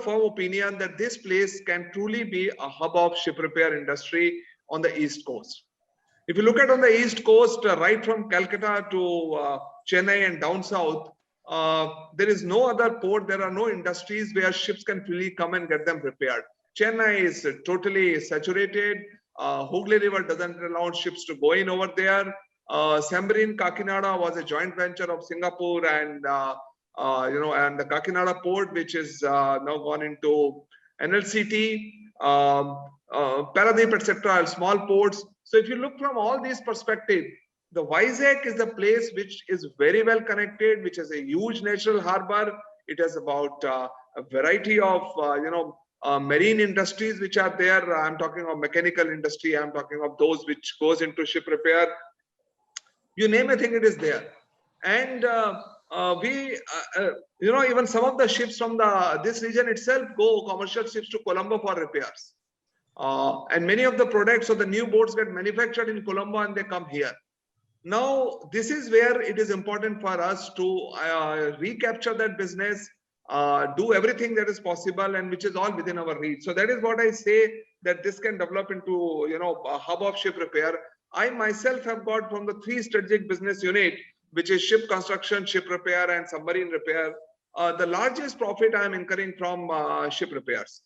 firm opinion that this place can truly be a hub of ship repair industry on the East Coast. If you look at on the East Coast, right from Calcutta to Chennai and down south, there is no other port, there are no industries where ships can really come and get them repaired. Chennai is totally saturated. Hooghly River doesn't allow ships to go in over there. Sambarin Kakinada was a joint venture of Singapore and and the Kakinada port, which is now gone into NLCT, Paradeep, etc., small ports. So if you look from all these perspectives, the Vizag is a place which is very well connected, which has a huge natural harbor. It has about a variety of marine industries which are there. I'm talking of mechanical industry. I'm talking of those which goes into ship repair. You name a thing, it is there. And even some of the ships from this region itself go, commercial ships, to Colombo for repairs. And many of the products of the new boats get manufactured in Colombo and they come here. Now, this is where it is important for us to recapture that business, do everything that is possible and which is all within our reach. So that is what I say, that this can develop into a hub of ship repair. I myself have got from the 3 strategic business unit, which is ship construction, ship repair, and submarine repair, the largest profit I am incurring from ship repairs.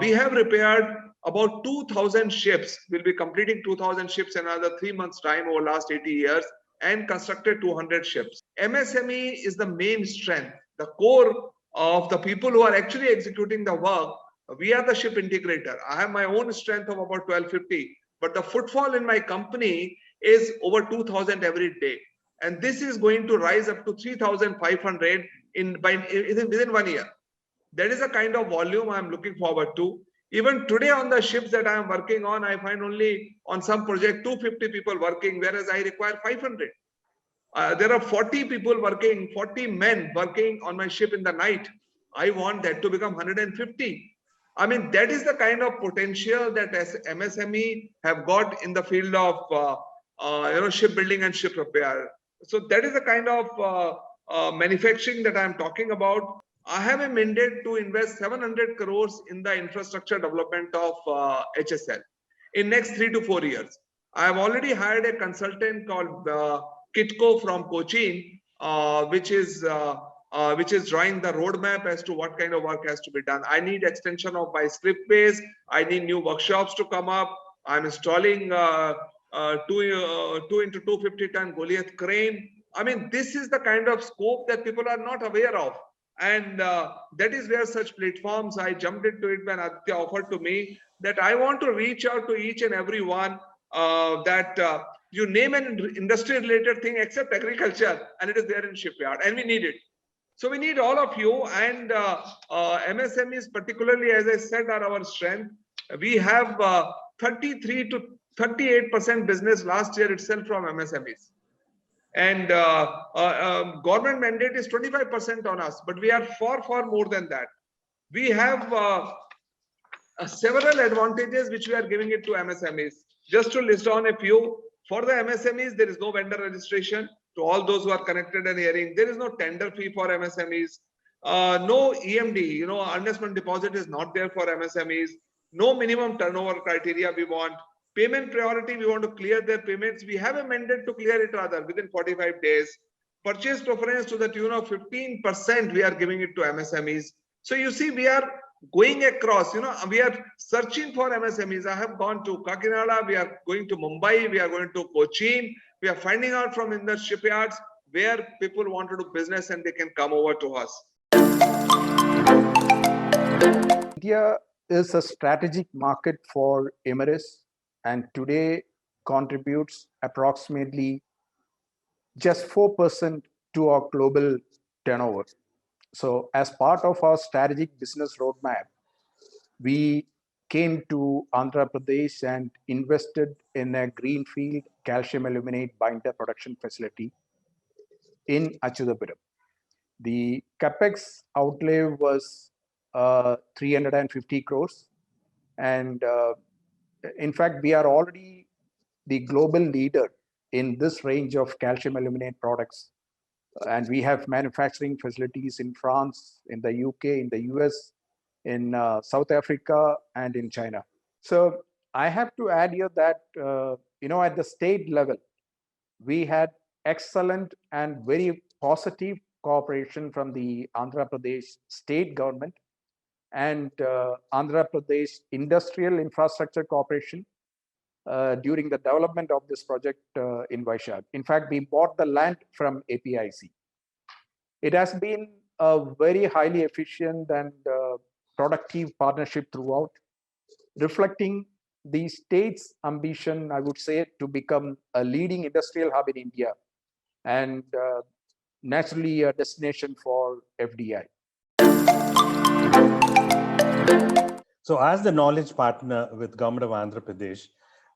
We have repaired about 2,000 ships. We'll be completing 2,000 ships in another 3 months' time over last 80 years, and constructed 200 ships. MSME is the main strength, the core of the people who are actually executing the work. We are the ship integrator. I have my own strength of about 1,250, but the footfall in my company is over 2,000 every day. And this is going to rise up to 3,500 within 1 year. That is a kind of volume I am looking forward to. Even today on the ships that I am working on, I find only on some project 250 people working, whereas I require 500. There are 40 people working, 40 men working on my ship in the night. I want that to become 150. I mean, that is the kind of potential that MSME have got in the field of shipbuilding and ship repair. So that is the kind of manufacturing that I am talking about. I have a mandate to invest 700 crores in the infrastructure development of HSL in next 3 to 4 years. I have already hired a consultant called Kitco from Cochin, which is drawing the roadmap as to what kind of work has to be done. I need extension of my slip base. I need new workshops to come up. I'm installing 2 into 250 ton Goliath crane. I mean, this is the kind of scope that people are not aware of. And that is where such platforms, I jumped into it when Aditya offered to me that I want to reach out to each and every one that you name an industry related thing except agriculture, and it is there in shipyard, and we need it. So we need all of you, and MSMEs particularly, as I said, are our strength. We have 33 to 38% business last year itself from MSMEs. And government mandate is 25% on us, but we are far, far more than that. We have several advantages which we are giving it to MSMEs. Just to list down a few, for the MSMEs, there is no vendor registration. To all those who are connected and hearing, there is no tender fee for MSMEs. No EMD, investment deposit is not there for MSMEs. No minimum turnover criteria we want. Payment priority, we want to clear their payments. We have a mandate to clear it rather within 45 days. Purchase preference to the tune of 15% we are giving it to MSMEs. So you see, we are going across, we are searching for MSMEs. I have gone to Kakinada, we are going to Mumbai, we are going to Cochin. We are finding out from in the shipyards where people want to do business and they can come over to us. India is a strategic market for Imerys, and today contributes approximately just 4% to our global turnover. So as part of our strategic business roadmap, we came to Andhra Pradesh and invested in a greenfield calcium aluminate binder production facility in Achyutapuram. The capex outlay was 350 crores. And in fact, we are already the global leader in this range of calcium aluminate products. And we have manufacturing facilities in France, in the UK, in the US, in South Africa and in China. So I have to add here that, at the state level, we had excellent and very positive cooperation from the Andhra Pradesh state government and Andhra Pradesh Industrial Infrastructure Corporation during the development of this project in Vizag. In fact, we bought the land from APIC. It has been a very highly efficient and productive partnership throughout, reflecting the state's ambition, I would say, to become a leading industrial hub in India and naturally a destination for FDI. So as the knowledge partner with Government of Andhra Pradesh,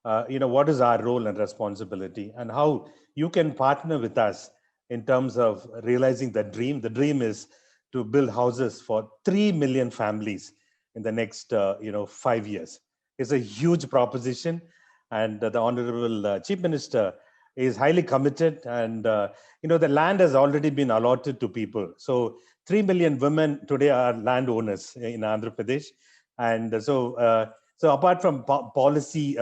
what is our role and responsibility and how you can partner with us in terms of realizing the dream? The dream is to build houses for 3 million families in the next 5 years. It's a huge proposition, and the Honorable Chief Minister is highly committed, and the land has already been allotted to people. So 3 million women today are landowners in Andhra Pradesh. And so apart from policy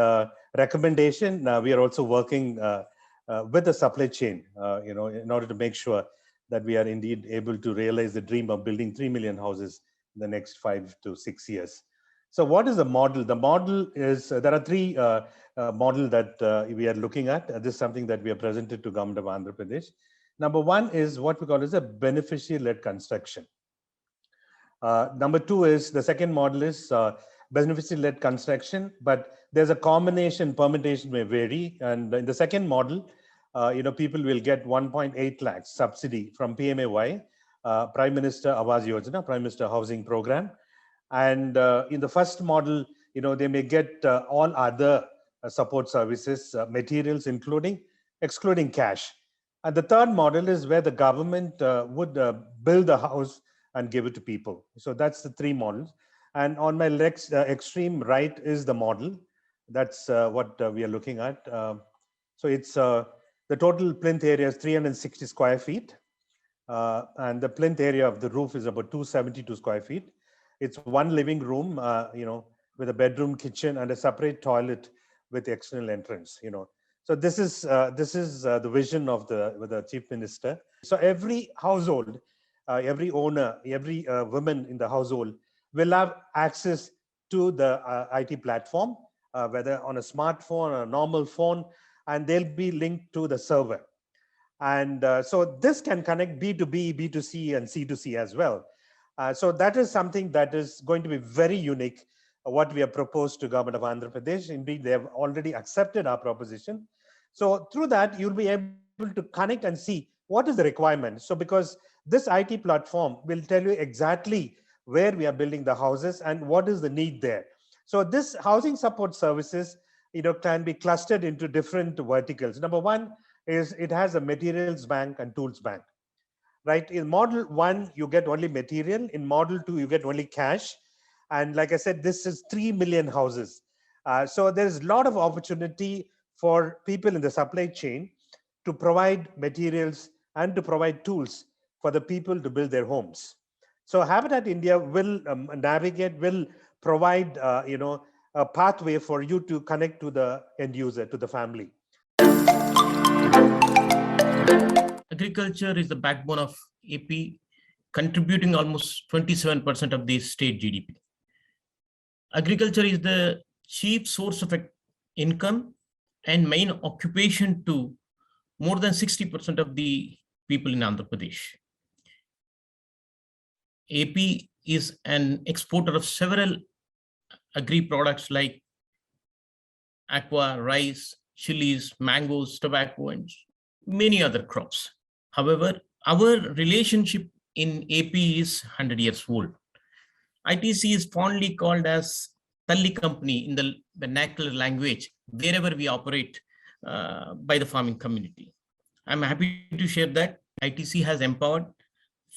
recommendation, we are also working with the supply chain, in order to make sure that we are indeed able to realize the dream of building 3 million houses in the next 5 to 6 years. So what is the model? The model is, there are three models that we are looking at. This is something that we have presented to Government of Andhra Pradesh. Number one is what we call as a beneficiary-led construction. Number two is, the second model is beneficiary-led construction, but there's a combination, permutation may vary. And in the second model, people will get 1.8 lakhs subsidy from PMAY, Prime Minister Awas Yojana, Prime Minister Housing Program. And in the first model, they may get all other support services, materials, excluding cash. And the third model is where the government would build the house and give it to people. So that's the three models. And on my extreme right is the model. That's what we are looking at. So it's the total plinth area is 360 square feet. And the plinth area of the roof is about 272 square feet. It's one living room, with a bedroom, kitchen, and a separate toilet with external entrance. So this is the vision of the Chief Minister. So every household, every owner, every woman in the household will have access to the IT platform, whether on a smartphone or a normal phone, and they'll be linked to the server. And so this can connect B2B, B2C, and C2C as well. So that is something that is going to be very unique, what we have proposed to Government of Andhra Pradesh. Indeed, they have already accepted our proposition. So through that, you'll be able to connect and see what is the requirement. So because this IT platform will tell you exactly where we are building the houses and what is the need there. So this housing support services, can be clustered into different verticals. Number one is it has a materials bank and tools bank. Right? In model one, you get only material. In model two, you get only cash. And like I said, this is 3 million houses. So there's a lot of opportunity for people in the supply chain to provide materials and to provide tools for the people to build their homes. So Habitat India will will provide, a pathway for you to connect to the end user, to the family. Agriculture is the backbone of AP, contributing almost 27% of the state GDP. Agriculture is the chief source of income and main occupation to more than 60% of the people in Andhra Pradesh. AP is an exporter of several agri products like aqua, rice, chilies, mangoes, tobacco, and many other crops. However, our relationship in AP is 100 years old. ITC is fondly called as Talli company in the vernacular language, wherever we operate by the farming community. I'm happy to share that ITC has empowered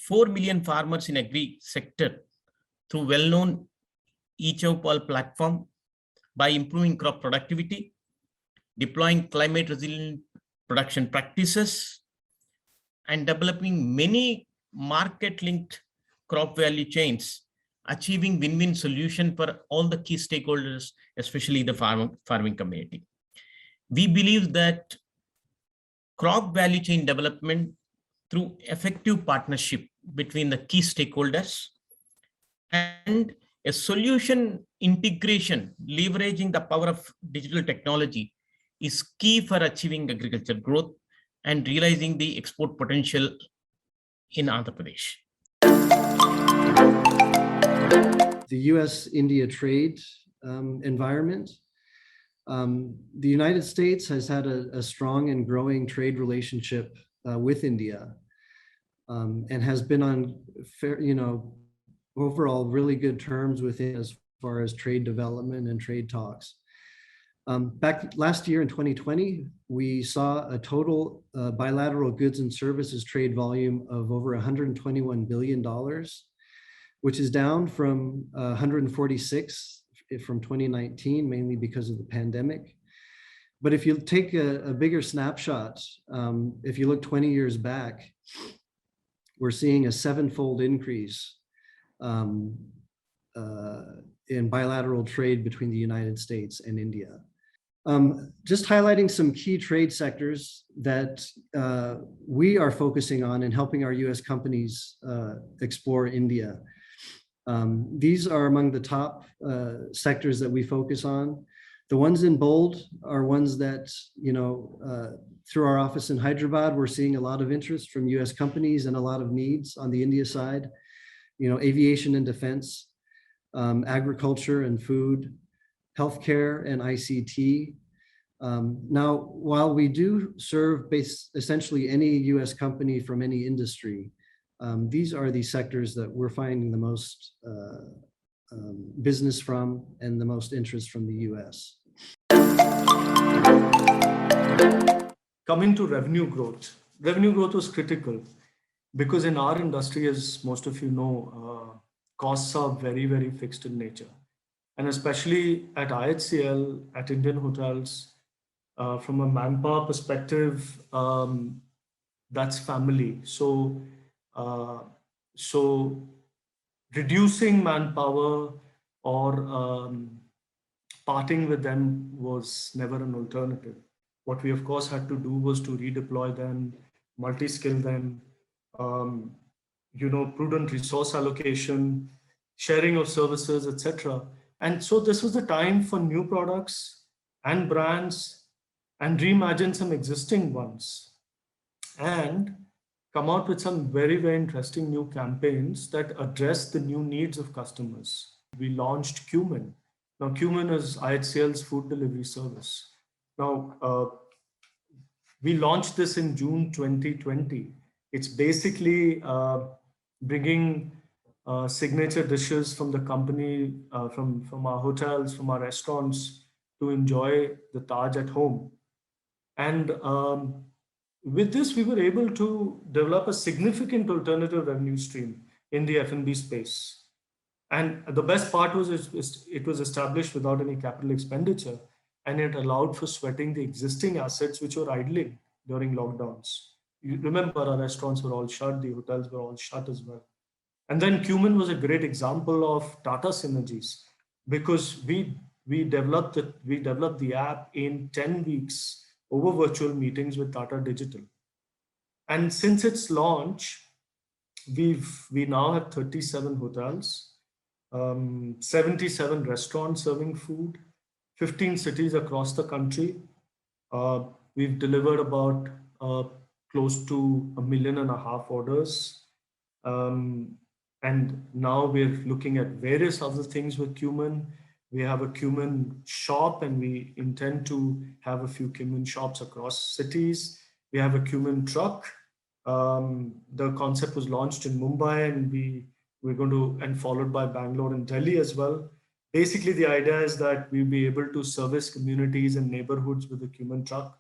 4 million farmers in agri sector through well-known eChowpal platform by improving crop productivity, deploying climate resilient production practices, and developing many market-linked crop value chains achieving win-win solution for all the key stakeholders, especially the farming community. We believe that crop value chain development through effective partnership between the key stakeholders and a solution integration leveraging the power of digital technology is key for achieving agriculture growth and realizing the export potential in Andhra Pradesh. The US-India trade environment. The United States has had a strong and growing trade relationship with India and has been on fair, overall really good terms with it as far as trade development and trade talks. Back last year in 2020, we saw a total bilateral goods and services trade volume of over $121 billion, which is down from 146 from 2019, mainly because of the pandemic. But if you take a bigger snapshot, if you look 20 years back, we're seeing a 7-fold increase in bilateral trade between the United States and India. Just highlighting some key trade sectors that we are focusing on and helping our US companies explore India. These are among the top sectors that we focus on. The ones in bold are ones that, through our office in Hyderabad, we're seeing a lot of interest from US companies and a lot of needs on the India side. Aviation and defense, agriculture and food, healthcare and ICT. Now, while we do serve essentially any US company from any industry, these are the sectors that we're finding the most business from and the most interest from the US. Coming to revenue growth was critical because in our industry, as most of you know, costs are very, very fixed in nature. And especially at IHCL, at Indian hotels, from a manpower perspective, that's family. So reducing manpower or parting with them was never an alternative. What we of course had to do was to redeploy them, multi-skill them, prudent resource allocation, sharing of services, etc. And so this was the time for new products and brands and reimagine some existing ones and come out with some very, very interesting new campaigns that address the new needs of customers. We launched Cumin. Now, Cumin is IHCL's food delivery service. Now, we launched this in June 2020. It's basically bringing signature dishes from the company, from our hotels, from our restaurants to enjoy the Taj at home. And with this, we were able to develop a significant alternative revenue stream in the F&B space. And the best part was it was established without any capital expenditure, and it allowed for sweating the existing assets which were idling during lockdowns. You remember our restaurants were all shut, the hotels were all shut as well. And then Cumin was a great example of Tata synergies because we developed the app in 10 weeks over virtual meetings with Tata Digital. And since its launch, we now have 37 hotels, 77 restaurants serving food, 15 cities across the country. We've delivered about close to 1.5 million orders. And now we're looking at various other things with Cumin. We have a Cumin shop and we intend to have a few Cumin shops across cities. We have a Cumin truck. The concept was launched in Mumbai and we're going to, and followed by Bangalore and Delhi as well. Basically, the idea is that we'll be able to service communities and neighborhoods with a Cumin truck